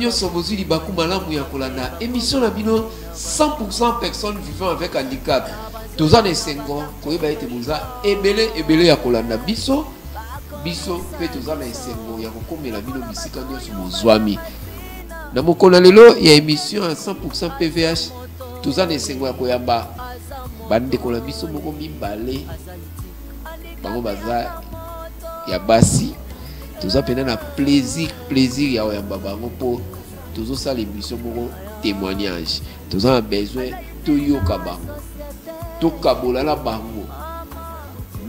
Nous sommes aussi les Bakoumalamu Yakolanda. Émission la bino 100% personnes vivant avec handicap. Tous en essengo, koyeba ete boza ebele Yakolanda biso pe tous en essengo yakokomela bino bisika nyonso mozwami. Na mokolo lelo ya émission à 100% PVH tous en essengo yakoyamba bande kola biso moko mibale bango baza ya basi. Tous appelés na plaisir ya oyamba bango po tous ça l'émission moko témoignage. Tous a besoin to yoka bango. To kabola la bango.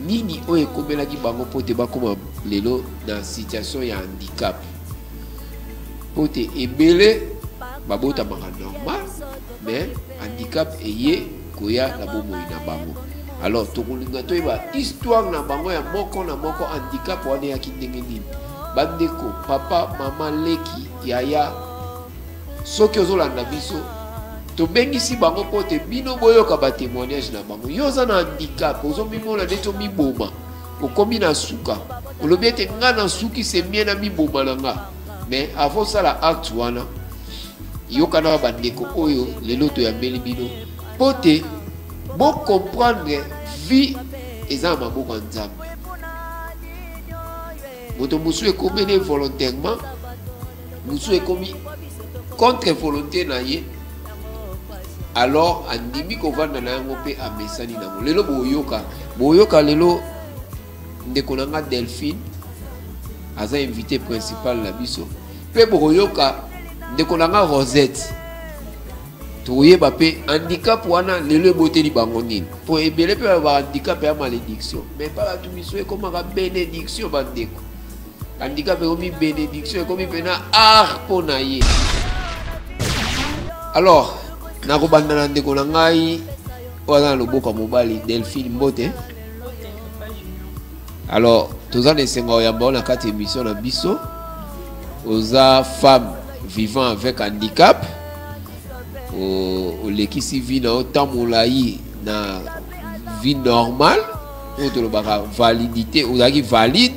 Nini oye komela ki bango po te ba koma lelo dans situation ya handicap. Po te ebele babota maka normal mais handicap eye koya na bomo ina bango. Alors tokolinga to eba histoire na bango ya moko na moko handicap wane ya kindenge nini. Bandeko, papa, mama, leki, yaya, soki ozolanda biso, to bengisi bango pote bino boyoka ba témoignage na bango. Yoza na handicap, ozo mimona neto miboma, okomi na suka. Olobi ete nga na suki se mie na miboma na nga. Mais avant ça la acte wana, yoka na bandeko oyo lelo to yambeli bino. Pote, bo comprendre vie eza maboko nzambe. Moto musu ekomi volontairement, musu ekomi contre volonté na ye. Alors andimi ko vanda na yango pe amesani na mo. Lelo boyoka lelo ndeko nanga Delphine aza invité principal la biso. Pe boyoka ndeko nanga Rosette. Toyeba pe handicap wana lelo boteli bango nini. Po ebele pe ba handicap ya malédiction. Mais pas tout biso e comme bénédiction bandeko. Handicap est comme bénédiction, comme pena art pour naïe. Alors, na ko bandana ndeko na ngai wana loboko mobali Delphine Mbote. Alors, tous en esenga ya bona kati émission na biso. Oza femme vivant avec handicap. O lekisi vie na otamolayi na vie normale. Oto lo baka validité, ozaki valide.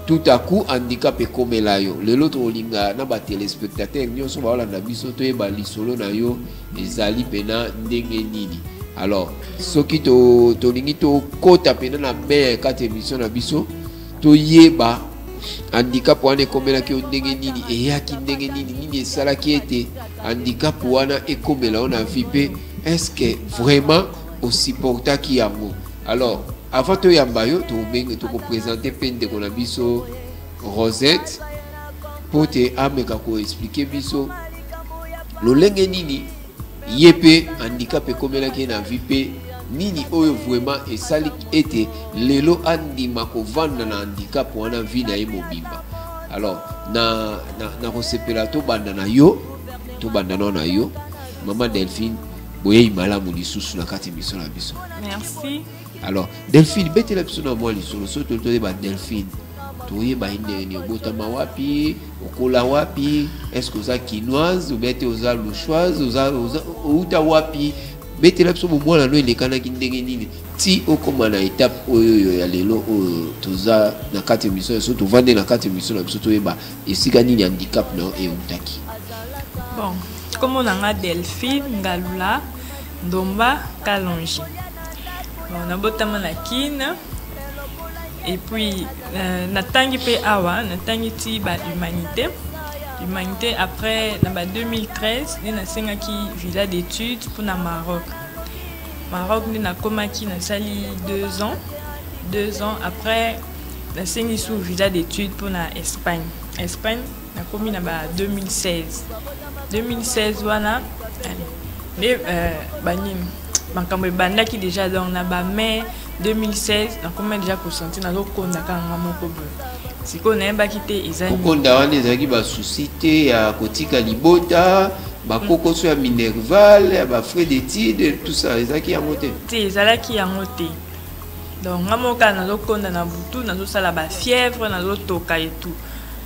Tout à coup handicap est comme là yo le l'autre olinga na ba téléspectateur nyonso ba olanda biso to yeba lisolo na yo ezali pena ndenge nini. Alors soki to lingi to kota pena na be kati émission na biso to yeba handicap wana ekomela ki ndenge nini eyaki ndenge nini esalaki ete handicap wana ekomela ona vie pe est-ce que vraiment aussi portaki yango. Alors avant de yambayo, tu peux présenter peine de konabiso Rosette pour te ameka ko expliquer biso lo lenge nini yepe handicap ekomela ki na vie pe nini oyo vraiment esali ete lelo andima ko vanda na handicap wana vie na ye mobimba. Alors na kosepela to banda na yo maman Delphine boye imalamu lisusu na kati biso na biso. Merci. Alors, Delphine, bête la personne à moi, les solutions, tu as Delphine. Tu as une botama wapi, okola wapi, est-ce que ça quinoise, ou bête aux alouchoises, ou ta wapi, bête la personne, moi, la nuit, les canards qui n'ont ti au comme na étape, ya lelo, tu as na 4 émissions, surtout vendre na 4 émissions, surtout et si gagné handicap, non, et outaki. Bon, comme on a Delphine, Galula, Domba, Kalonji. On a botama na kine et puis natangi pe awa natangi ti ba humanité après na ba 2013 ni na senga ki visa d'études pour na Maroc ni na komaki na sali 2 ans après na sengi sous visa d'études pour na Espagne na komi na ba 2016 wana les banim Bankambe bandaki déjà dans na ba mai 2016 na comment déjà consenti na lokonda kanga moko bo siko na yeba kite ezali lokonda wana ezaki ba suscité ya kotika libota ba kokoso ya minerval ya ba frais d'études tout ça ezaki ya moté ezalaki ya moté donc ngamoka na lokonda na butu na sala ba fièvre na lotoka et tout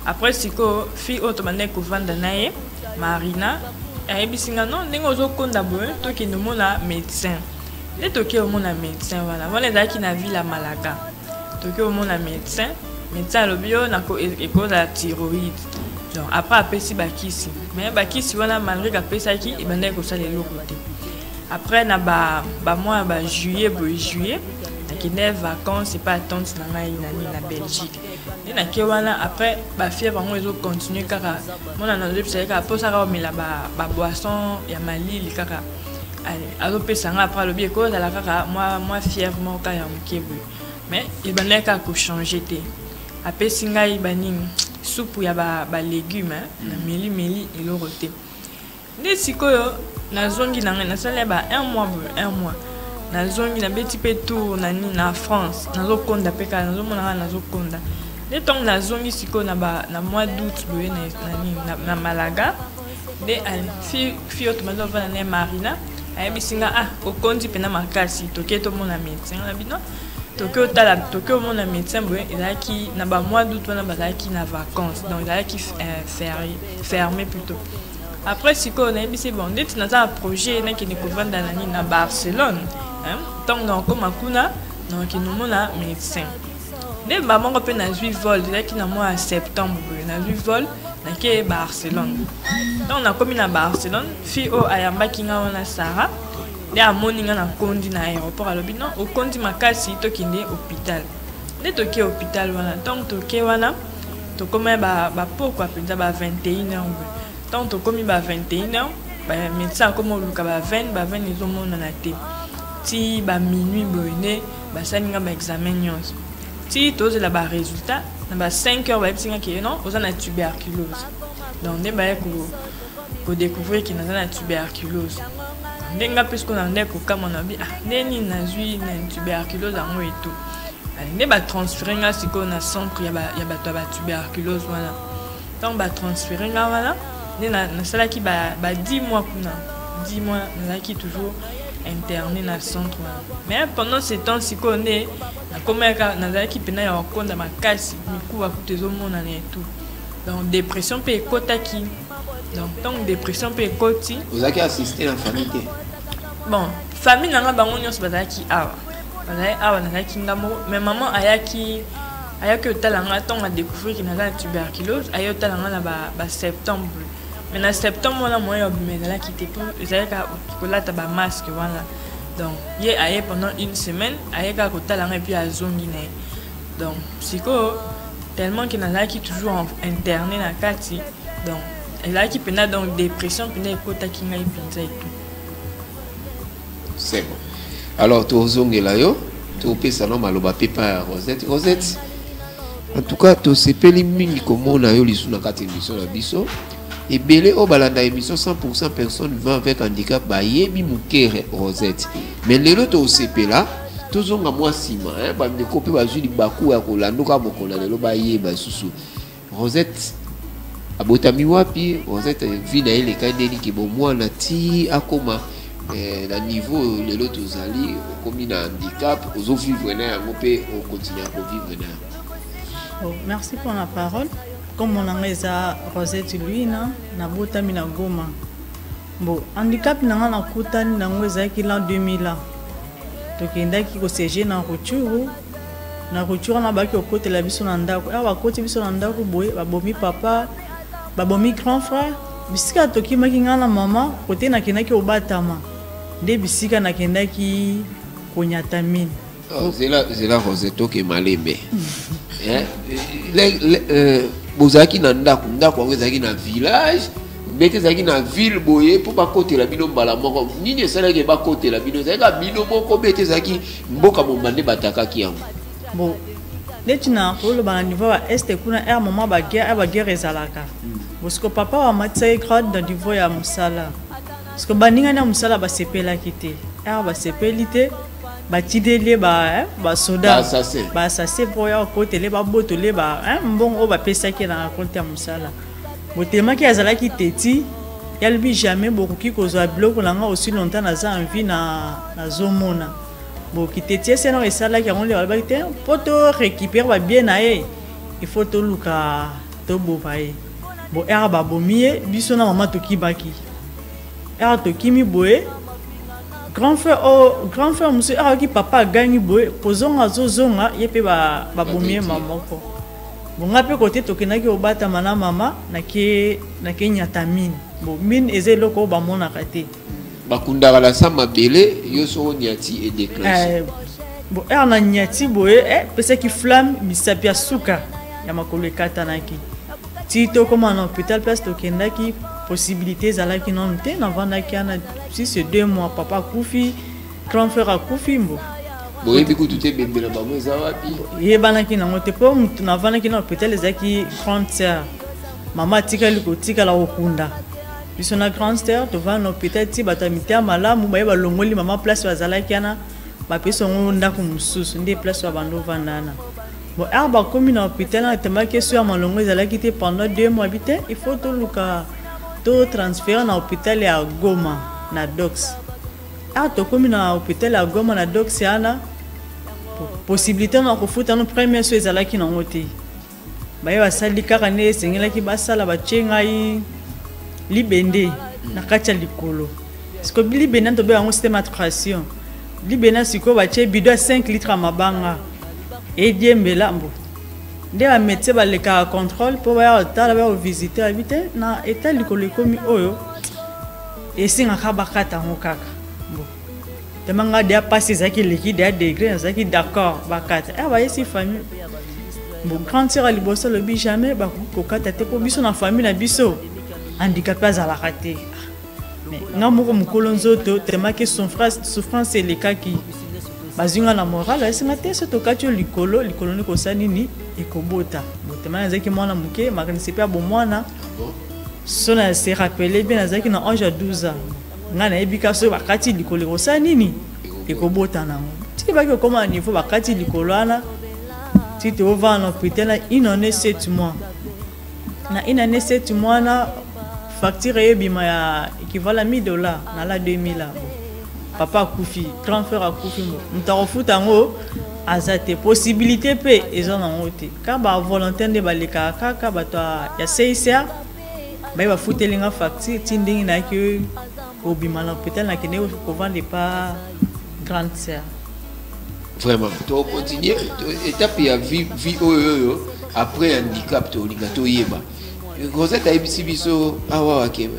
après siko fi automane ko vanda nae Marina ayebisinga non ndenge ozokonda boye tokende mona médecin nde toke omona médecin wana ezalaki na ville ya Malaga toke omona médecin alobi yo na ekoza thyroïde donc après apesi bakisi mais bakisi wana malgré kapesaki ebandaki kosala eloko te après na ba mois ba juillet nakende vacances c'est pas tante na ngai na Belgique et na ke wana après ba fièvre ngo ezo continuer kaka mona na zopisa kaka posaka omela ba boisson ya malili kaka alopesa nga après lobi ko la kaka moi fièvre mo ka ya mkebu mais ebandaki kaka ko changer te apesi ngai baning soupe ya ba légumes na meli eloko te nde sikoyo nazongi na ngai nasala ba un mois nazongi na beti pe tour na France nazokonda pe kala nazomona nga nazokonda nde ntongo nazongi sikoyo na mois d'août boye na Malaga nde fi oyo tomazovanda na Marina ayebisi nga okondi mpena makasi toke tomona médecin na bino toke omona médecin boye ezalaki na ba mois d'août wana bazalaki na vacances donc ezalaki fermé plutôt après sikoyo nayebisi bon ndeti naza na projet nakende kovanda na nini na Barcelone ntongo nakokoma kuna nakokende omona médecin nde bamoko mpe nazwi vol ezalaki na mois ya septembre boye nazwi vol nake Barcelone donc nakomi na Barcelone fi oyo ayambaki nga wana Sara nde amoni nga nakondi na aéroport alobi non okondi makasi tokende hôpital nde toke hôpital wana donc toke wana tokoma bapokwa mpenza ba 21h donc tokomi ba 21h médecin akoma oluka ba 20 ezomonana te ti ba minuit boye nde basali nga baexamen nyonso ti tozela ba résultat na ba 5h bayebisi nga ke non oza na tuberculose donc nde baye kodécouvrir ke naza na tuberculose nde nga mpe siko na nde kokama na bi nde nini nazwi na tuberculose yango eto nde batransfere nga sikoyo na centre ya bato ya batuberculose wana donc batransfere nga wana nde nasalaki ba 10 mois kuna 10 mois nazalaki toujours interné na centre wana mais pendant ce temps sikoyo nde nakomaka nazalaki mpena ya kokonda makasi mikuba kuta ezomonana etu donc dépression mpe ekotaki donc ntango dépression mpe ekoti ozalaki assisté na famille te bon famille nanga bango nyonso bazalaki awa nazalaki nga moko mais maman ayaki otala nga ntango adécouvrir ke naza na tuberculose aye otala nga na ba septembre mais na septembre wana moyen obima ezalaki te po ezalaki kolata bamasque wana donc ye aye pendant une semaine aye kaka kotala nga epuis azongi na ye donc sikoyo tellement ke nazalaki toujours interné na kati donc ezalaki mpena donc dépression mpena ekotaki ngai mpenza etu c'est bon alors tozongela yo topesa no maloba mpe pa ya Rosette en tout cas tosepeli mingi komona yo lisu na kati émission na biso ebele oyo balanda émission 100% personnes vivant avec handicap bayebi mokere Rosette mais lelo tosepela tozonga mwa nsima bandeko mpe bazwi libaku ya kolanduka mokola lelo bayeba susu Rosette abotami wapi Rosette vi na ye leka ndeni ke bomwana ti akoma na niveau lelo tozali okomi na handicap ozovivre na yango mpe okontinue kovivre na yango. Merci pour la parole. Comme mon nom est Rosette lui na botami na Goma. Bon, handicap nanga na kutani na ngo ezaki l'an 2000 ans. Tokendaki ko siéger na Rutshuru na baki okotela biso na ndako. Awa bakoti biso na ndako boye babomi papa, babomi grand frère. Bisika tokimaki nga na mama kote nakendaki obatama. Nde bisika nakendaki konyatamine. Zela Rosette ke malembe. Bozaki na ndako wango ezaki na village bete ezaki na ville boye po bakotela bino mbala moko nini esalaki bakotela bino ezalaki bino moko bete ezaki mboka mombande batakaki yango bon neti na koloba na niveau ya este kuna er moment baguerre ezalaka parce que papa wa matisaki grade na niveau ya mosala parce que baningani ya mosala basepelaki te er basepeli te batideli basoda basase po ya kotele babotole mbongo oyo bapesaki na compte ya mosala botelemaki azalaki teti yalobi jamais bokoki kozwa biloko nanga aussi longtemps naza envie nazomona boki teti eseno esalaki yango nde balobaki te mpo to récupère babien na ye il faut toluka toboba ye bo ere babomi ye biso na mama tokibaki ere tokimi boye grand frère monsieur qui papa gagne boy kozonga zozonga yepe ba bomie mamoko bon ngape côté tokendaki obata mana mama na ke nyata mine bon mine ezelo ba mona kate bakundaka la sa mabele yo so nyati et déclenché bon na nyati boye pesa ki flamme misapia suka ya makolo ekatanaki ti to koma na hôpital place tokendaki possibilité ezalaki nanu te navandaki ana si c'est 2 mois papa akufi grand frère akufi mbo boyebi kutu te bembela bango eza wapi yebanaki nango te mpo mutu navandaki na hôpital ezalaki grande sœur mama atikali kotikala kokunda biso na grande sœur tovanda na hôpital ti bato ya mite ya malamu baye balongoli mama place bazalaki ana bapesi yango ndako mosusu nde place oyo bando ovanda ana bon bakomi na hôpital na temaki so ya malongo ezalaki te pendant 2 mois bi te il faut toluka to transférer na hôpital ya Goma na Dox tokomi na hôpital ya Goma na Dox ana possibilité na kofuta no premier so ezalaki nango te baye basali kaka nde esengelaki basala batie ngai libende na kati ya likolo siko libende tobe yango système attraction libende siko batie bido ya 5 litres ya mabanga ediembela mbo nde bamédecin balekaka contrôle mpo baya kotala baya kovisite babi te na eta likolo ekomi oyo esengaka bakata yango kaka mbo temanga deya pasi ezalaki eleki deya degré ezalaki d'accord bakata bayesi famille mbo grande sœur ya liboso alobi jamais bakokata te mpo biso na famille na biso handicapé azalaka te mais nga moko mokolo nzoto temaki souffrance elekaki bazinga na moral esenga te so tokati yo likolo nde kosala nini ekobota botema nazalaki mwana moke makanisi mpe ya bomwana so na se rappele bien nazalaki na âge ya 12 ans nga nayebi ka so bakati likolo ekosala nini ekobota nango tiki baki okoma na niveau bakati likolo wana ti toovanda na hôpital na 1 année 7 mois na 1 année 7 mois na facture eyebima ya équivalent $1000 na la 2000 papa akufi grand frère akufi moto akofuta yango aza te possibilité mpe eza nango te ka bavolontaire nde balekaka kaka bato ya CICR baye bafutelinga facture ti ndenge nayaki obima na hôpital nakende kovanda epa grande sœur vraiment tokontinue étape ya vie oyo après handicap tolinga toyeba Rosette ayebisi biso awa wakebe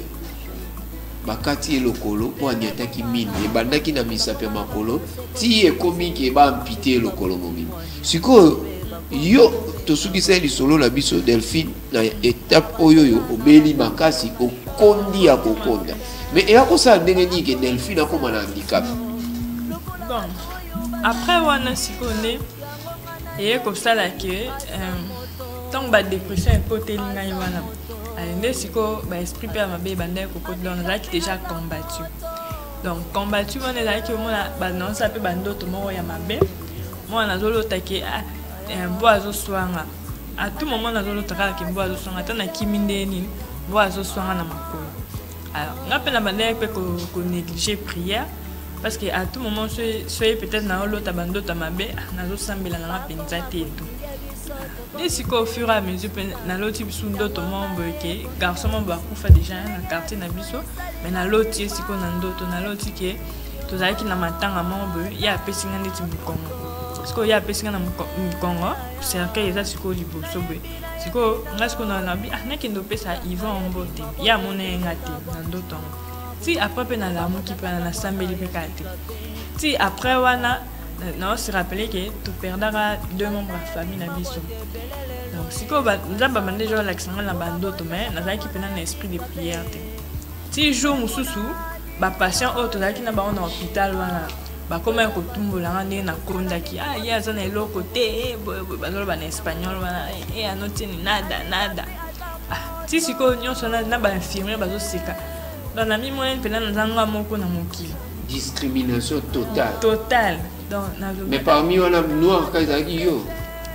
bakati elokolo po anyataki mine ebandaki na misape makolo ti ekomi ke bampite elokolo mobimba sikoyo yo tosukisa lisolo na biso Delphine na étape oyo obeli makasi okondi ya kokonda mais eyakosala ndenge nini ke Delphine akoma na handicap bon après wana sikoyo nde eye kosala ke ntango badépression ekoteli ngai wana nde sikoyo baesprit mpe ya mabe bandaki kokotela wana nazalaki déjà combattu donc combattu wana ezalaki omona banaosa mpe bandoto moko ya mabe mwana nazolota ke mbo azoswanga à tout moment nazolota kaka ke mbo azoswanga ata nakimi nde nini mbo azoswanga na makolo alors nga mpe na bandaki mpe konéglige prière parce que à tout moment soye peut-être naolota bandoto ya mabe nazosambelanga nga mpenza te etu nde sikoyo au fur et à mesure mpe naloti biso ndoto moko boye ke garçon moko bakufa déjà na quartier na biso mais naloti ye sikoyo na ndoto naloti ke tozalaki na matanga moko boye ye apesi nga ndeti mokongo sikoyo ye apesi nga na mokongo cercueil eza sikoyo liboso boye sikoyo nga sikoyo nalobi nakende opesa Yvan mbote ye amona ye nga te na ndoto yango ti après mpe nalamuki mpe nasambeli mpe kaka te ti après wana on se rappelait que tu perdras 2 membres de la famille na biso donc si ko ba nzamba mande jo l'accent na bandoto mais nazaki pena na esprit de prière te ti jour mususu ba patient auto zaki na ba on hôpital wana ba koma ko tumbola ngane na kondaki ya zana eloko te bazolo ba na espagnol wana anoti ni nada ti siko nyonso na ba infirmier bazo sika dans la mi moyenne pena nzanga moko na mokili discrimination totale donc mais parmi wana noir kazaki yo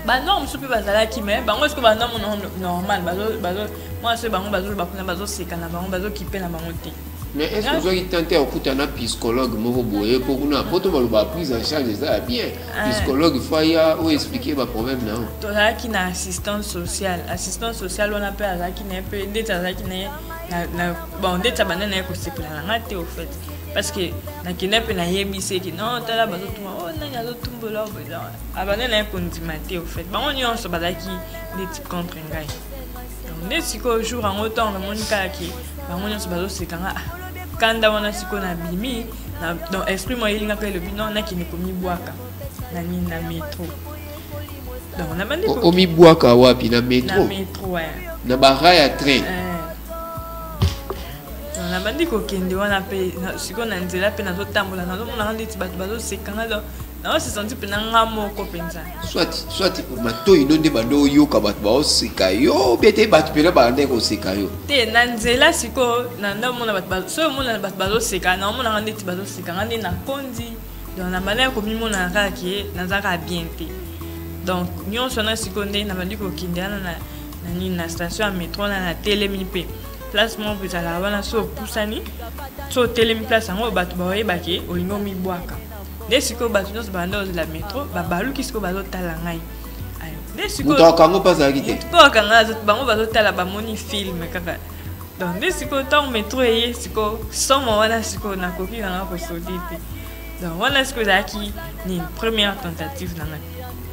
ba norme soupe bazalaki mais bango est-ce que ba norme normal bazo moi c'est bango bazo bakuna bazo seka na bango bazo kipe na bango te mais est-ce que vous avez tenté okuta na psychologue moko boye pour kuna poto ba prise en charge ça bien psychologue faya ou expliquer ba problème na to zaki na assistance sociale on appelle zaki na pe ndeta zaki na bon ndeta banana ko sepela na te au fait parce que na kinepe na yebise ki non tala bazo tuma oh na yazo tumbola besoin abane na kondimate au fait ba on y on se balaki des types contre ngai donc ne siko jour en autant na monika ki ba on y se bazo sekanga kanda wana siko na bimi na dans esprit moi il ngaka le binon na kini komi bwaka na ni na métro donc na bandi ko omi bwaka wapi na métro ouais na barra ya train na bandi ko kende wana pe siko na nzela pe na zo tambola na zo mona nditi bato bazo sekanga do na se senti pe na ngamo ko penza soit mato inonde bando yoka bato ba oseka yo bete bato pe na bande ko seka yo te na nzela siko na ndo mona bato so mona bato bazo seka na mona nditi bazo sekanga ndi na kondi donc na bale ko mi mona ka ki na zaka bien te donc nyonso na siko nde na bandi ko kende na station ya métro na telemi pe place mon plus à la wana so pusani so telemi place ngo bato ba oyebaki olingo mi bwaka de siko bato nyonso banda la métro ba baluki siko bazo tala ngai ayo de siko muto kango pasa kite to kanga bango bazo tala ba moni film kaka donc de siko tant métro eye siko somo wana siko na koki nga ko sodite donc wana siko zaki ni première tentative na ngai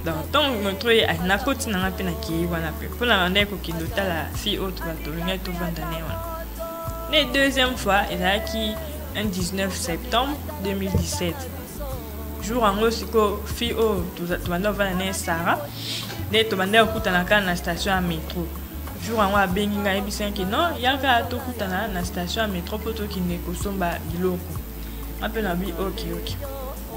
donc tant métro eye na koti na pe na ki wana pe pour la ndeko kindo tala fi autre bato ngai to vandane wana la deuxième fois il a acquis un 19 septembre 2017 jour en gros siko fi o to banda vandane Sarah de to banda okutana kana na station ya métro jour en wa bengi ngai bisenki non yaka to kutana na station ya métro poto kinde ko somba biloko ape na bi ok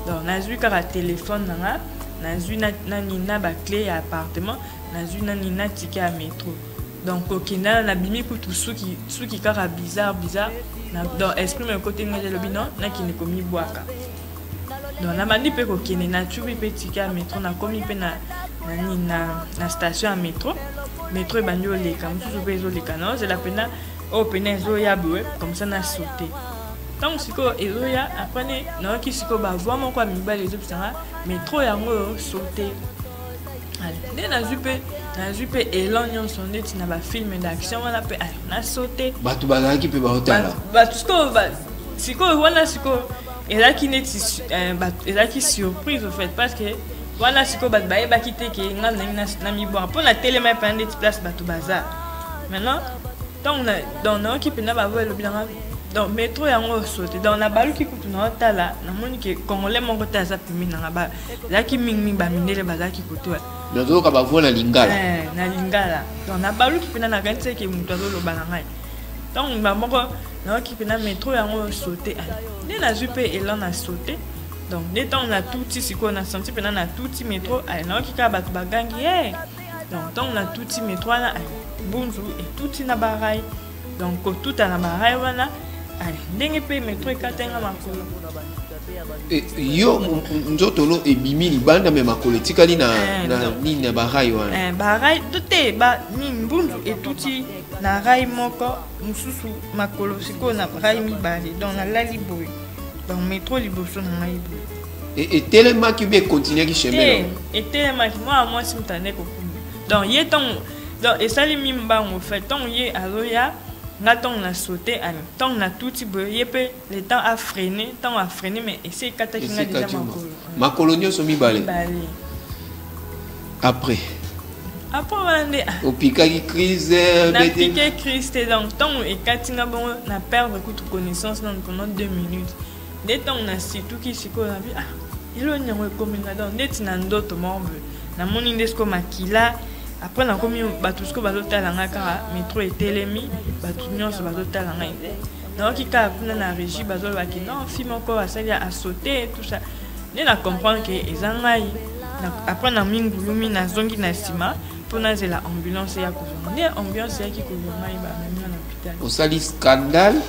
donc na zui kaka téléphone nanga na zui na nina ba clé ya appartement na zui na nina ticket à métro donc okina na bimi kutu suki kaka bizarre na dans esprit me côté ngale le binon na kine komi bwaka donc na mandi pe kokine na chubi pe ticket à métro na komi pe na station à métro e banyo leka mususu pe zo leka na c'est la pena o pena zo ya bwe comme ça na sauté donc siko ezoya après na ki siko ba voix mon kwa mibale zo pisanga métro yango sauté allez na zupe elan nyonso ndeti na ba film d'action wana pe na sauté bato bazalaki pe ba hotala bato siko wana siko elaki neti elaki surprise au fait parce que voilà siko bato bayebaki te ke nga na miboire mpo na telema pe ndeti place bato baza maintenant donc na oki pena bavo elobi nanga donc métro yango sauté donc na baluki kutu na otala namoni ke congolais moko te aza pemi nanga ezalaki mingi bamindele bazalaki koto nazoyoka bavo na lingala donc na baluki pena nakanisi eke moto azoloba na ngai donc bamoko naoki pena métro yango sauté nde nazwi mpe elan na sauté donc dès temps on a tout petit siko na senti pena na tout petit métro naoki kaka bato bagangi donc tant on a tout petit métro na bunzu et tout petit na barai donc tout na barai wana ndenge pe métro ekatenga makolo yo nzotolo ebimi libanda me makolo etikali na nini na barai wana barai te ba nini mbunzu etuti na rai moko mususu makolo siko na rai mibale donc nalali boye donc métro liboso na ngai boye etelemaki ube ekontinuaki chemin etelemaki moi si mutane kokuma donc ye ntongo donc esali mimbango fait ntongo ye azoya nga ntongo na sauté ntongo na tuti boye ye mpe le temps a freiné mais esi ekataki nga deja makolo nyonso mibale après wana nde opikaki crise napike crise te donc ntongo ekati nga bongo na perdre kutu connaissance nano pendant 2 minutes nde ntongo na situki sikoyo nabi ilo nyango ekomi nga donc ndeti na ndoto moko boye namoni nde siko makila après na komi bato siko bazotala nga kaka métro etelemi bato nyonso bazotala ngai naoki kaka kuna na régie bazolobaki non fi moko asali asauté tout ça nde na comprendre ke eza ngai après na mingulumi nazongi na nsima mpo nazela ambulance ya kozonga nde ambulance yaki kozonga ngai bamemi na hôpital osali scandale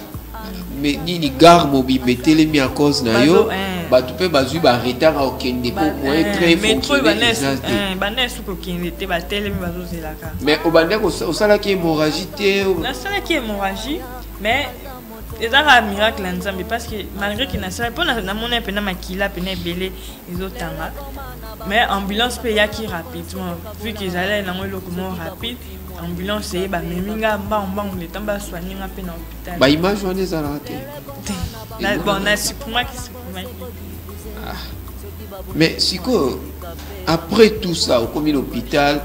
mais nini gare mobile etelemi à cause na yo bato mpe bazwi baretard okende po moyen très banesu kokende te batelemi bazozelaka mais obandeki osalaki hémorragie te nasalaki hémorragie mais ezaka miracle ya nzambe parce que malgré que nasala mpo namona pena makila pena ebele ezotanga mais ambulance mpe eyaki rapidement vu que ezalaki nango eloko moko rapide ambulance eye bamemi nga mbango le temps basoigne nga mpe na hôpital baimage wana ezalaka te Bon, on a supprimé qui supprimé. Mais siko après tout ça au commun hôpital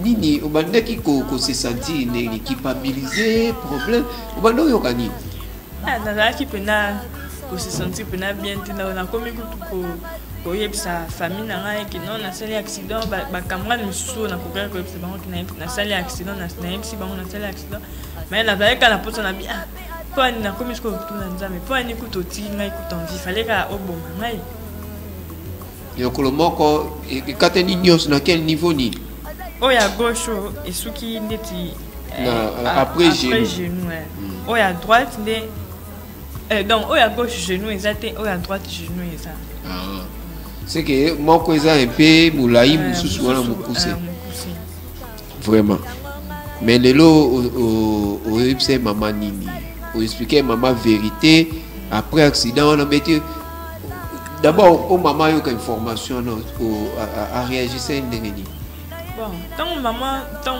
nini obanda qui se sentir équipabilisé problème obanda yo kani na qui pena ko se sentir pena bien na comme ko yebisa famille na ngai ki non na sali accident ba camarade mususu na ko ka ko yebisa bango ki na sali accident na yebisi bango na sali accident mais na vaika na poto na bien po ani na komi ko tuna nzambe po ani ku toti ngai ku tanvi fallait ka oboma ngai yokolo moko ekateni nyonso na quel niveau ni oya gauche esuki ndeti après genou oya droite nde donc oya gauche genou ezate oya droite genou eza c'est que moko eza un peu mulai mususu wana mukuse vraiment mais lelo o epse mama nini o expliquer mama vérité après accident on a metti d'abord au maman yo ka information a réagi ça ndengeni bon tant maman tant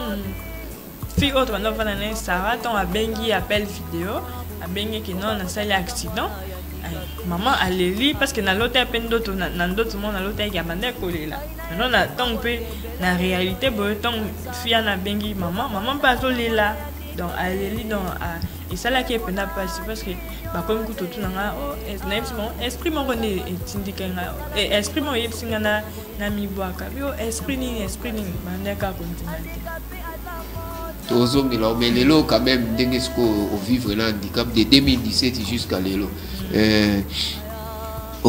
fille autre no va na Sarah tant a bengi appel vidéo a bengi que non na sali accident maman alleli parce que na l'hôtel peine d'autres na d'autres monde na l'hôtel qui a bandé coller là non na tant peu na réalité bon tant fille na bengi maman pas là donc alleli donc et ça là qui est peine parce que comme tout nanga esprit mon connaît tindika et esprit mon yebsinga na mi boaka yo esprit ni bandeka continue tozo ngela mais lelo quand même dengesko au vivre là handicap de 2017 jusqu'à lelo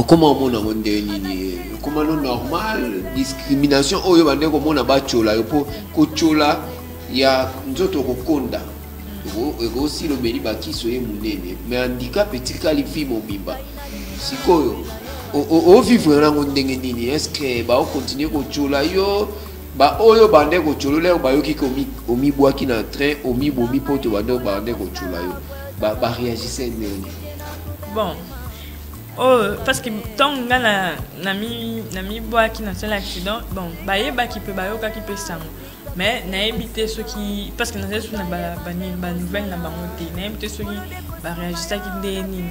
comment on a mondé ni comment normal discrimination oyo bandeko mona ba chola yo po ko chola ya nzoto ko konda aussi le meri bakiso ye munene mais handicap etikali vie mobimba sikoyo o vivre nango ndenge nini est-ce que ba o continuer ko chola yo ba oyo bande ko cholola ba yo ki komi omibwaki na train omibomi poto bande ko chola yo ba réagissait ndenge bon parce que tant na mi bwaki na sel accident bon ba yeba ki pe ba yo ka ki pe sango mais na éviter ceux qui parce que nous sommes na ba nouvelle na bango te na éviter ceux qui ba réagir qui ndeni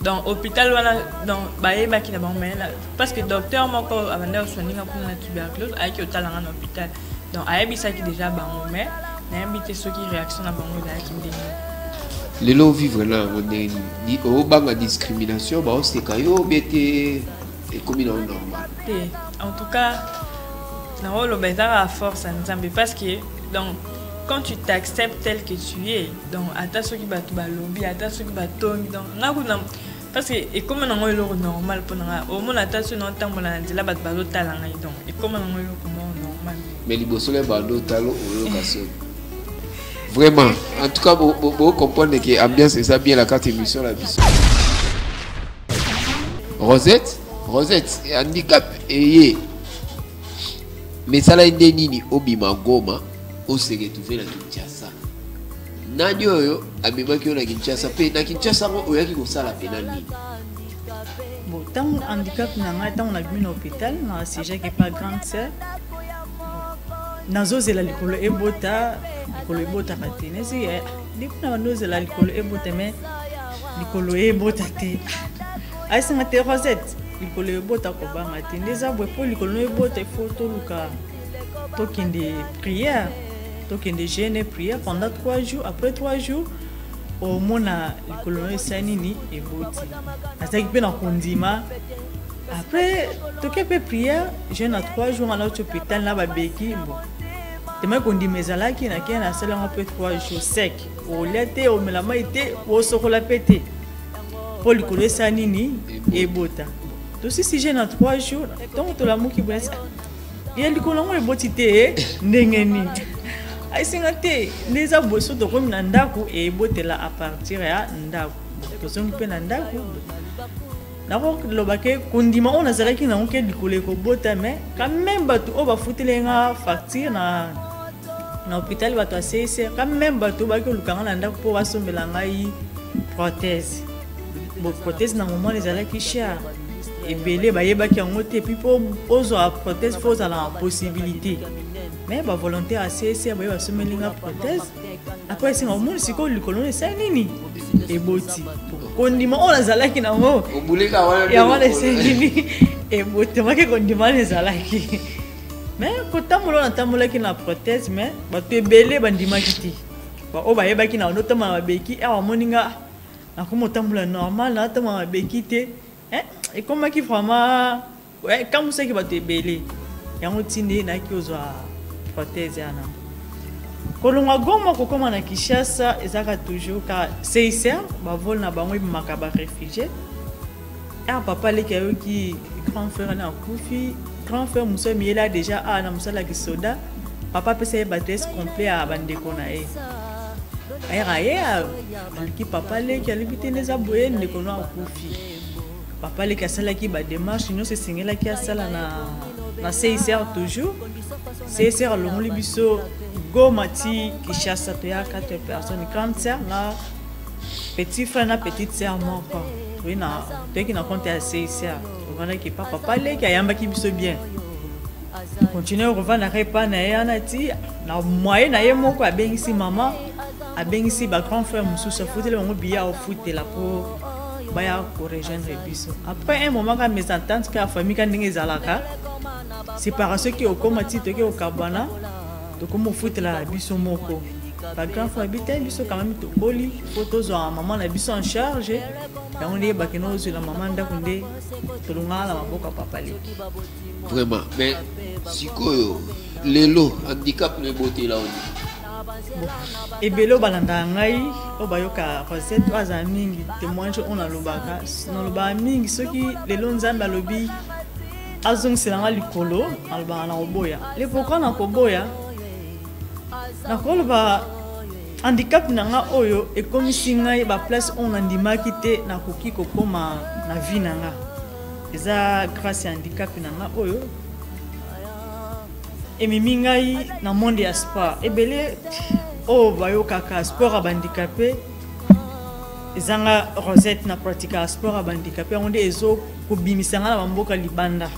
donc hôpital wala donc ba yeba ki na bango mais parce que docteur moko abanda soigner ko na tuberculose ay ki otalanga na hôpital donc ayebi ça qui déjà bango mais na éviter ceux qui réaction na bango là qui ndeni lelo vivre là ni o banga discrimination ba o se kayo bete et comme normal en tout cas non, le bazar à force ensemble parce que donc quand tu t'acceptes tel que tu es donc à ceux qui battent lobby à ceux qui battent donc parce que et comme on a le normal pour nous au moins à ceux non tant on a dit là battre balo talanga donc et comme on a le normal mais les bossolé balo talo au location vraiment en tout cas vous comprenez que ambiance c'est ça bien la carte émission la vie Rosette handicap et mais ça là nini obima goma o se retrouver na Kinshasa nani oyo amemaki na Kinshasa pe na Kinshasa o yaki ko sala pe nani bon tant handicap na nga tant on a vu na hôpital na CG qui pas grande sœur nazo zela likolo ebota katenesi depuis na nazo zela likolo ebota mais likolo ebota te asinga te Rosette likolo ebota ko banga te ndeza bwe po likolo ebota il faut toluka tokende prière tokende jeûne prière pendant 3 jours après 3 jours au mona likolo esanini eboti azaki pe na kondima après tokepe prière jeûne à 3 jours à l'hôpital na babeki bon tellement kondima ezalaki na kena salango pe 3 jours sec o lete o melama ite o sokola pete pour likolo esanini ebota si j'ai dans 3 jours donc to la muki bwesa ya likolo ngo eboti te ndenge ni ay singate neza boso to komi na ndako e botela à partir ya ndako to songi pe na ndako na ko lobake kondima on azalaki na ngoke likolo ko bota mais quand même batu o ba futelenga facture na hôpital batu asese quand même batu ba ko lukanga na ndako po basombela ngai prothèse bon prothèse na moment ezalaki cher ebele bayebaki yango te puis po ozwa prothèse faut la possibilité mais ba volontaire ACC ba basomelinga prothèse après singa omoni siko likolo esa nini eboti condiment on azalaki nango obuleka wana ya wana esengeli ebotemaki condiment ezalaki mais kotambola natambolaki na prothèse mais bato ebele bandimaki te oyo bayebaki na notama mabeki awa moninga nakomotambola normal natama mabeki te ekomaki vraiment kamusaki bato ebele yango tinde naki ozwa prothèse yana kolonga Goma kokoma na Kinshasa ezaka toujours ka CICR bavol na bango ebimaka baréfugié papa leki ayoki grand frère na akufi grand frère Moussa Miela déjà na musala ki soda papa pesa ye badresse complet à bandeko na ye ayera banki papa leki alibite neza boye ndeko na akufi papa leki asalaki ba démarche nyonso esengelaki asala na CICR toujours CICR longoli biso Goma ti Kinshasa to ya 4 personnes, grande sœur na petit frère na petite sœur moko. Oui na to ki na compte à CICR. On va ki papa parler ki ayamba ki biso bien. Continuer revendre repas na yana ti na moyen na ye moko abengisi maman, abengisi ba grand frère mususu fotele bango biya au foot la pour baya ko rejoindre biso. Après un moment quand mes ententes que la famille kan ndenge zalaka séparation qui au komati to ki au kabana comme au foot la biso moko ba grand frère bité biso quand même to boli photos à maman la biso en charge et on est bakeno sur la maman ndakunde to lunga la maboka papa leki vraiment mais sikoyo lelo handicap ne beauté là et belo balanda ngai o bayoka recette waza mingi témoignage on a lobaka non loba mingi soki lelo nzamba lobi azong selanga likolo alba na oboya le pourquoi na koboya nakoloba handicap nanga oyo ekomisi ngai ba place on andimaki te nakoki kokoma na vie nanga eza grâce handicap nanga oyo emimi ngai na monde ya sport ebele o bayokaka sport abandicapé ezanga Rosette na pratika sport abandicapé onde ezo kobimisanga na bamboka libanda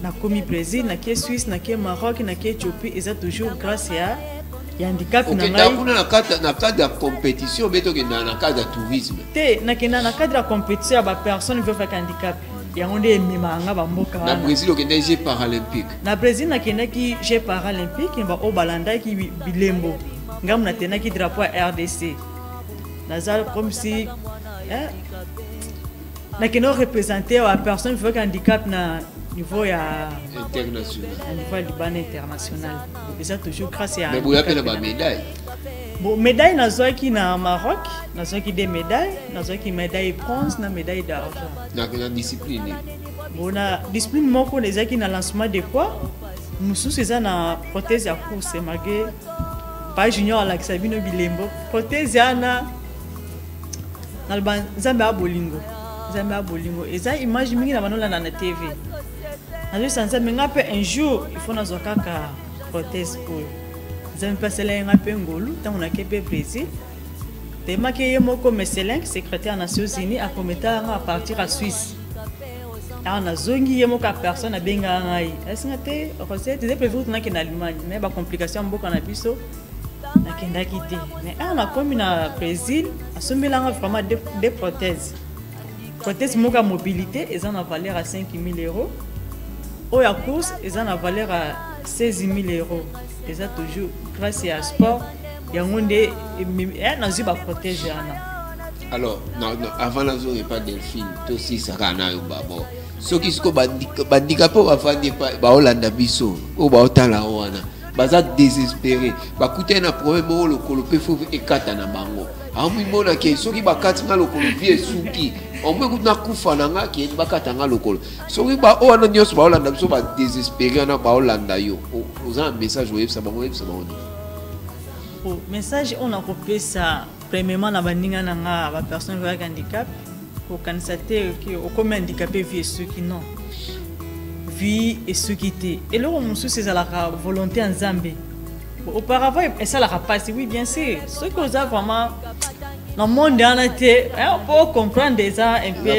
na komi Brésil, na ke Suisse, na ke Maroc, na ke Éthiopie, et ça toujours grâce à handicap na ngai. OK, na cadre de compétition, mais to na cadre de tourisme. Na cadre de compétition ba personne veut faire handicap. Ya onde emimanga ba mboka. Na Brésil o kende Jeux paralympiques. Na Brésil na kende ki Jeux paralympiques ba o balanda ki bilembo. Ngam na tena ki drapeau RDC. Nazal comme si na kende représenter ba personne veut handicap na niveau international. Niveau Liban international. C'est toujours grâce à. Mais vous avez la médaille. Bon, médaille nazwaki na Maroc, nazwaki des médailles, nazwaki médaille bronze, na médaille d'argent. Na discipline. Bon, na discipline moko nezaki na lancement de poids. Mususu eza na prothèse ya course magé pas junior à l'Axabino Bilembo. Prothèse yana na Zambia bolingo. Zambia bolingo. Eza image mingi na banola na TV. Je sens que un jour, il faut nous faire prothèse pour. Je me passe là un peu ngolu, tant on a qu'à Brésil. T'es maquillé mon commissaire, secrétaire des Nations Unies, à commettre à partir à Suisse. On a zongi mon cas personne à benga ngai. Est-ce que Rosette des prévu qu'on a qu'en Allemagne, mais ba complication beaucoup en abisso. Na kenda quitté. Mais on a comme na Brésil, à ce mélange vraiment des prothèses. Prothèses moka mobilité, ils en a valeur à 5 000 €. La course, ils ont la valeur à 16 000 €. Ils ont toujours, grâce à sport, il y a un protège. Alors, avant la zone, il n'y a pas de Delphine. Tout aussi, ça a un babo. Ceux qui sont handicapés, ils vont faire Hollande biso, ou la ouana. Baza désespéré. Bakuté na problème au le colopé faut ekata na bango. Amu mona ke soki bakati na lokolo vie suki. Omwe kuna kufa nanga ke bakata nga lokolo. Soki ba o ana nyos ba Hollande biso ba désespéré na ba Hollande yo. Oza un message web ça bango. Oh, message on a copié ça premièrement na baninga nanga ba personne avec handicap pour constater que au comme handicapé vie suki non. Vie et ce qui était. Et là, on se c'est la volonté en Zambie. Auparavant, ça la passe, oui, bien sûr. Ce que vous avez vraiment dans le monde, on peut comprendre déjà un peu.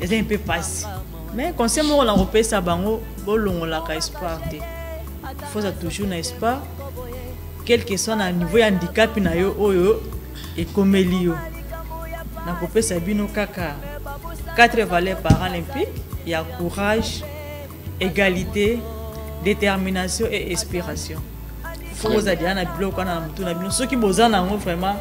C'est un peu passé. Mais quand c'est moi, on a repéré ça, on a espoir. Il faut toujours un espoir. Quel que soit le niveau de handicap, et comme Elio. na kopesa bino kaka 4 valeurs paralympiques. Il y a courage, égalité, détermination et inspiration. Faut vous dire na bloc na mutu na bino. Ceux qui bozana ngo vraiment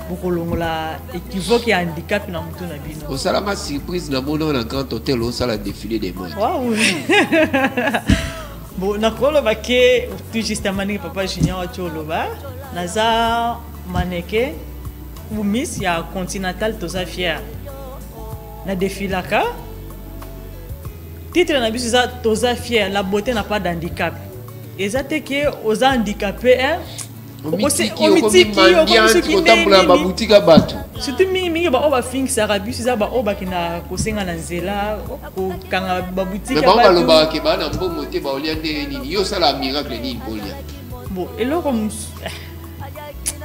bokolongola équivoque et handicap na mutu na bino. Au salama surprise na mono na grand hôtel au sala défilé des modes. Waouh. Bon na kolo ba ke tout justement ni papa Junior Choloba naza maneke ou miss ya continental toza fier. Na défilaka titre na biso za toza fier, la beauté n'a pas d'handicap. Exacte que aux handicapés hein surtout mingi ba oba fixa rabus za ba oba kina kosenga na nzela ko kanga ba boutique ba ba loba ke ba na mbongo te ba olia ndenge nini yo sala miracle ni bolia bon eloko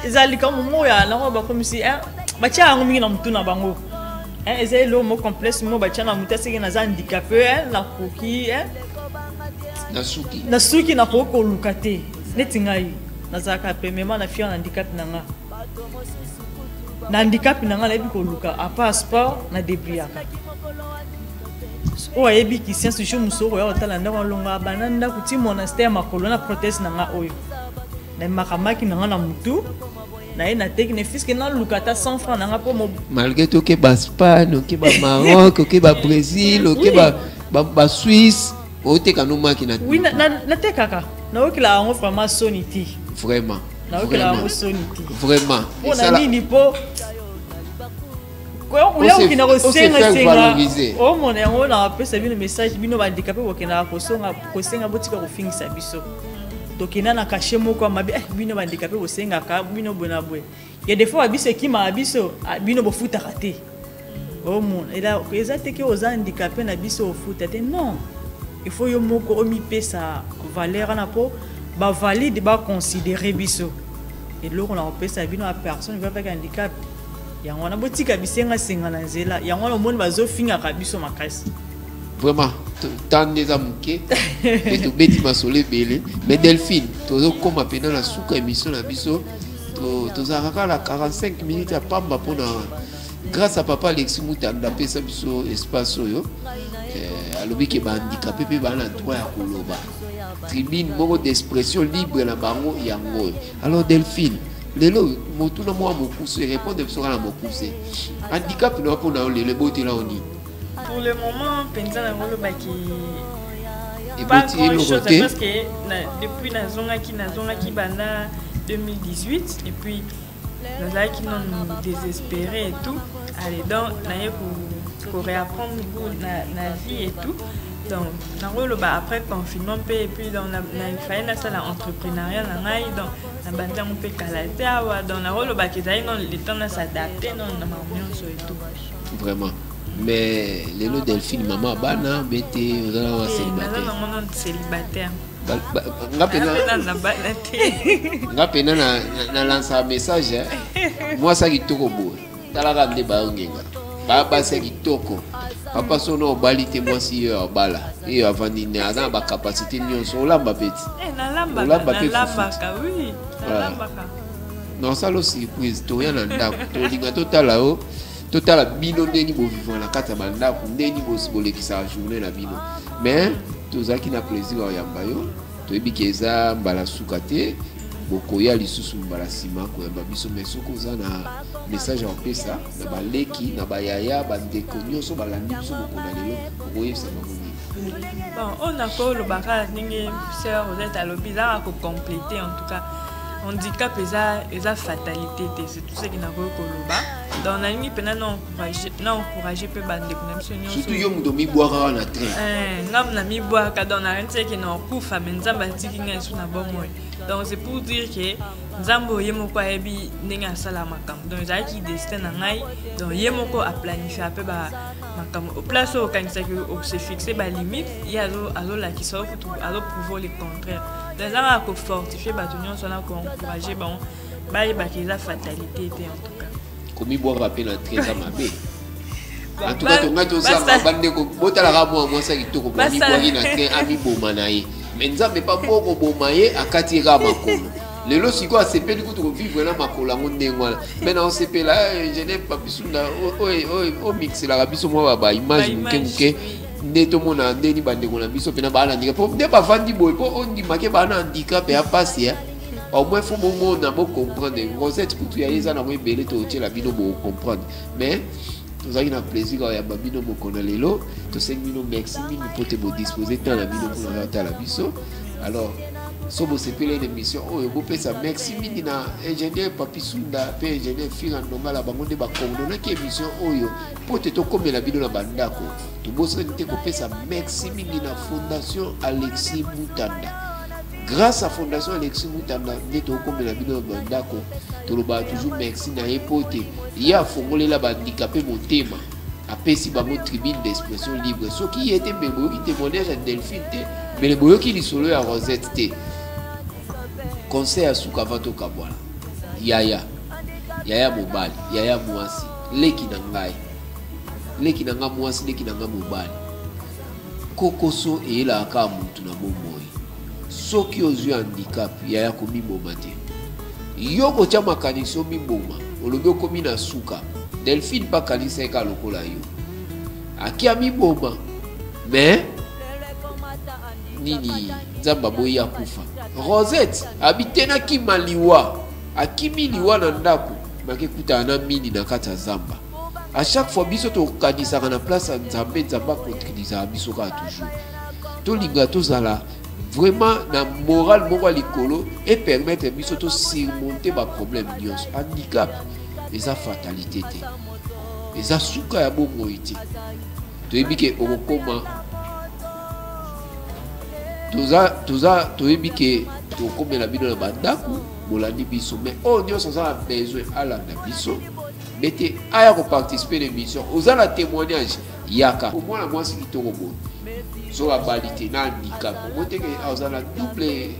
ezali comme moya na ba comme si hein ba tia mingi na mutuna bango hein ezali lo mo complexe mo ba tia na mutase ke na za handicapé hein na koki hein na suki na ko lukate neti ngai nazaka premièrement na fier handicap nanga na handicap nanga na bi ko luka a passeport na debriaka o ayebi ki science jo musoko ya otala ndako longa bananda kuti monastère makolo na prothèse nanga oyo na makamaki nanga na mutu na ina tekne fiske na lukata 100 francs nanga po mo malgré tout que ba Espagne que ba Maroc que ba Brésil que ba Suisse o te kanuma ki na oui na te kaka na okila ngo vraiment soniti vraiment na okila ngo soniti vraiment et ça là ni po ko o ya okina ko senga o mon ngo na pesa bino message bino ba handicapé okina ko senga botika ko fingisa biso tokina na caché moko mabe bino ba handicapé ko senga ka bino bona boy ya des fois biso ki ma biso bino bo futa raté o mon et là exacte que aux handicapés na biso futa te non. Il faut yo moko omi pesa valeur na po ba valide ba considérer biso et loko na pesa bino a personne va avec handicap ya ngona botika bisenga senga na nzela ya ngona moni bazo finga ka biso makasi vraiment tant des amuke et to beti masole belé mais Delphine tozo koma pena na suka émission na biso to zakaka la 45 minutes à pamba pona grâce à papa Alexis Moutanda pesa biso espace yo alobi ke ba handicapé pe ba na droit ya koloba tribune moko d'expression libre na bango yango. Alors Delphine lelo motuna mo amokuse répondre biso na mokuse handicap no pona le bote la oni pour le moment penza na koloba ki et pas grand chose parce que depuis nazonga ki banda 2018 et puis nazaki non désespéré et tout allez donc naye pour réapprendre la vie et tout. Donc, après confinement, et puis dans la l'entrepreneuriat, donc la bande on peut calater, dans la rôle qui le temps de s'adapter, non, et tout. Vraiment. Mais les lots Delphine, maman, bana, bête, célibataire. Ngapena na lancer un message. Moi, ça qui toko beau. T'as la ramené baongenga. Baba c'est kitoko papa sono balite moi si bala et avant ni azan ba capacité nyonso lamba petit na lamba ka oui na lamba ka non ça lo surprise to yana ndako to linga totala o totala bino ndeni bo vivant na kata bandako ndeni bo sibolekisa journée na bino mais tozaki na plaisir ya mbayo to ebikeza mbala sukate bokoya lisusu mbala sima ko yamba biso mesoko za na message en pesa na baleki na bayaya bandeko nyonso balandi biso bokona lelo bokoyesa bango. Bon on a ko lo baka ningi sœur vous êtes à l'hôpital pour compléter en tout cas handicap eza fatalité c'est tout ce qui n'a ko koloba donc na ningi pena non encourager pe bandeko na biso nyonso surtout yo mudo mi boire na train ngam na mi boire ka donc na rente ki na kufa menza batiki ngesu na bomo. Donc c'est pour dire que Nzambo yemoko ebi ndenge asala makambo. Donc ezaki destin na ngai. Donc yemoko a planifié un peu ba makambo. Au place où quand se fixer ba limite, il y a la qui sort pour prouver le contraire. Donc ça va fortifier ba tunion sona ko encourager ba kiza fatalité en tout cas. Comme boire rappel en très amabe. En tout cas, to ça bande ko botala ga moi ça kitoko ba mi boire na train ami bomanaye. Mais Nzambe pas boko bomaye akati ga makolo. Les lots, si quoi, c'est pas du coup, tu vivre là, ma colango n'engouala. Maintenant, c'est pas là, je n'ai pas pu souda, au mix, la rabiso, moi, bah, image, mouké, neto, mon andé, ni bande, on a biso, pena, bah, handicap. Pour ne pas vendre du boy, pour on dit, ma que bah, handicap, et à passer, au moins, faut mon mot, on a beau comprendre. Rosette, tu as les années, belé, tu as la bino, pour comprendre. Mais, tu as un plaisir, il y a un bino, qu'on a les lots, tu sais, bino, merci, pour te disposer, tant la bino, pour la biso. Alors, si vous avez une émission, vous pouvez faire merci à l'ingénieur Papi Sunda, l'ingénieur Firan Nongala, qui est une émission pour te comme la vidéo dans Bandako. Tu peux faire merci à la Fondation Alexis Moutanda. Grâce à la Fondation Alexis Moutanda, tu peux comme la vidéo dans Bandako. Tu peux toujours merci à l'époque. Il y a formulé la handicapé mon thème. Après, si vous tribune d'expression libre, ce qui était qui témoignage à Delphine, mais les qui sont à Rosette. Conseil à Soukavato Kabwala. Yaya Mobali, Yaya Mouassi, Leki Nangai. Leki Nanga Mouassi, Leki Nanga Mobali. Kokoso et la Akamutu na Bomoi. Soki ozu handicap, Yaya komi bomate. Yoko chama kaniso mimboma, olobe komi na suka. Delphine pa kanisa eka lokola yo. Akia mimboma, mais nini Zamba boya kufa. Rosette abitena kimaliwa akimi liwa na ndako makekuta na mini na kata Zamba. À chaque fois biso to kanisa na place Nzambe Nzamba contribuer biso ka toujours. To linga to zala vraiment na moral moko likolo et permettre biso to surmonter ba problème nyos handicap eza fatalité te. Eza suka ya bongo ite. To ebike okoma toyebi ke tokomela bino na bandako bolandi biso mais nyonso aza na besoin alanda biso bete aya koparticipe na émission oza na témoignage yaka omwana mwasi kitoko boye so abali te na handicap omoteke aza na double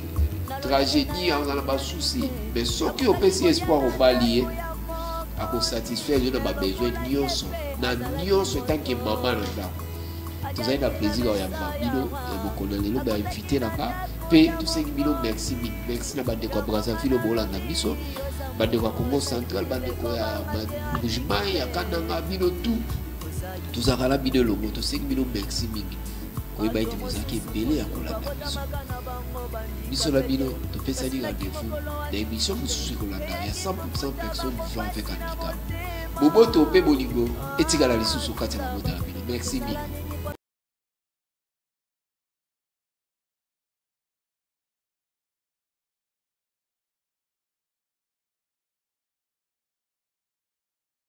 tragédie aza na basusi mais soki opesi espoir obali ye akosatisfaire yo na babesoin nyonso na nyonso etanke mama na ndako. Vous avez le plaisir de bino et vous avez invité là-bas. Puis tout ce qui merci merci na bande kwa Brazzaville bolanda biso bande kwa Congo central bande kwa Bujima ya Kananga bino tout zakala bino logo tout ce qui merci mingi ko ba ite muzaki belé ya kolanda biso biso la bino to pesa di rendez-vous des émissions mususu kolanda ya 100% personnes vivant avec handicap bobo to pe bolingo etikala lisusu kati na mota bino merci mingi.